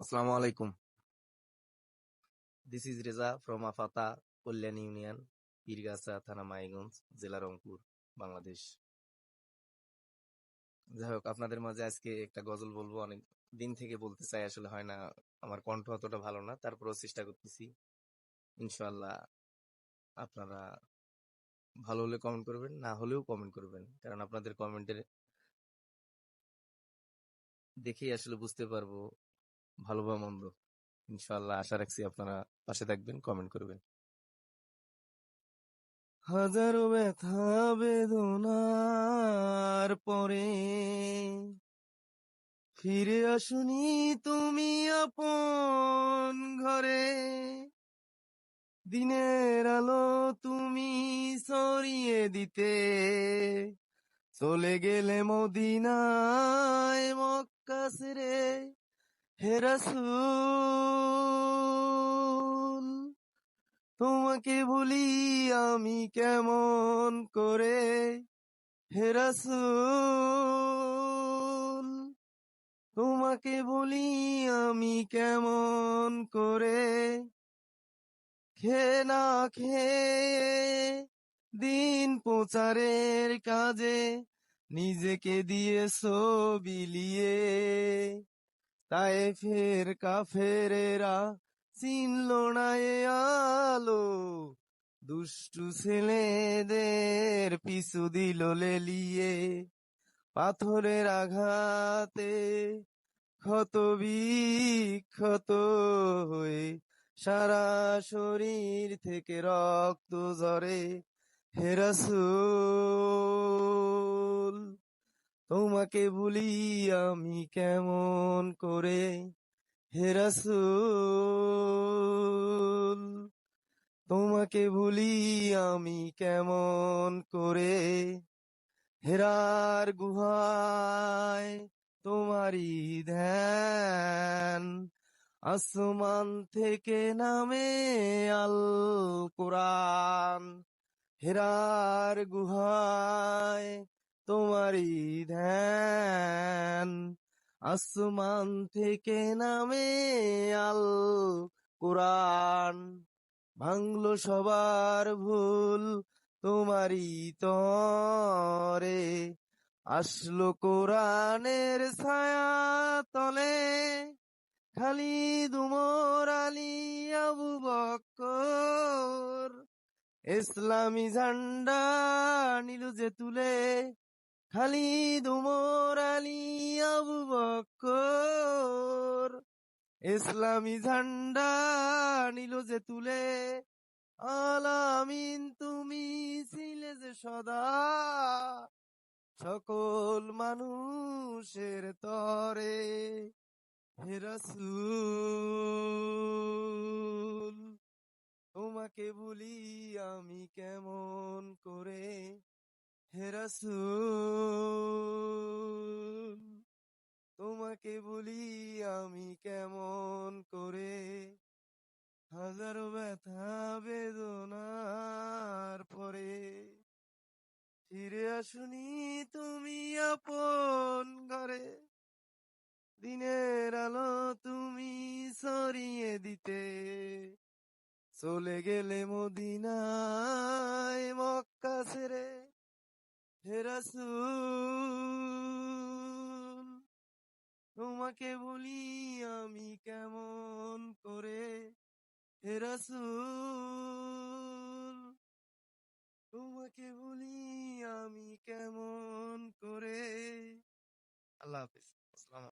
Assalamu alaikum. This is Reza from Afata, Kalyan Union, Pirgasa, Thana Maiganj, জেলা রংপুর, বাংলাদেশ। যাই হোক, আপনাদের মাঝে আজকে একটা গজল বলবো। অনেক দিন থেকে বলতে চাই, আসলে হয় না। আমার কণ্ঠ অতটা ভালো না, তারপরেও চেষ্টা করতেছি। ইনশাআল্লাহ আপনারা ভালো হলে কমেন্ট করবেন, না হলেও কমেন্ট করবেন, কারণ আপনাদের কমেন্টের দেখেই আসলে বুঝতে পারবো ভালো বা মন্দ। ইনশাআল্লাহ আশা রাখছি আপনারা পাশে থাকবেন, কমেন্ট করবেন। হাজারো ব্যথা বেদনার পরে ফিরে আসুনি তুমি আপন ঘরে। দিনের আলো তুমি ছড়িয়ে দিতে চলে গেলে মদিনায় মক্কা ছেড়ে। হে রাসূল, তোমাকে ভুলি আমি কেমন করে। হে রাসূল, তোমাকে বলি আমি কেমন করে। খেয়ে না খেয়ে দিন প্রচারের কাজে নিজেকে দিয়েছো বিলিয়ে। তায়েফের কাফেরেরা চিনল না এ আলো, দুষ্টু ছেলেদের পিছু দিল লেলিয়ে। পাথরের আঘাতে ক্ষত বিক্ষত হয়ে সারা শরীর থেকে রক্ত ঝরে। হে রাসূল, তোমাকে ভুলি আমি কেমন করে। হে রাসূল, তোমাকে ভুলি আমি কেমন করে। হেরার গুহায় তোমারি ধ্যান, আসমান থেকে নামে আল কোরআন। হেরার গুহায় তোমারি ধ্যান, আসমান থেকে নামে আল কোরআন। ভাঙলো সবার ভুল তোমারি তরে, আসলো কোরআনের ছায়া তলে। খালিদ উমর আলী আবু বকর ইসলামী ঝান্ডা নিল যে তুলে। খালিদ উমর আলী আবু বকর ইসলামী ঝান্ডা নিল যে তুলে। আলামিন তুমি ছিলে যে সদা সকল মানুষের তরে। হে রাসূল, তোমাকে ভুলি আমি কেমন করে। হে রাসূল, তোমাকে ভুলি আমি কেমন করে। হাজারো ব্যথা বেদনার পরে ফিরে আসুনি তুমি আপন ঘরে। দিনের আলো তুমি ছড়িয়ে দিতে চলে গেলে মদিনায় মক্কা ছেড়ে। হে রাসূল, তোমাকে বলি আমি কেমন করে। হে রাসূল, তোমাকে বলি আমি কেমন করে। আল্লাহ হাফেজ। আসসালামু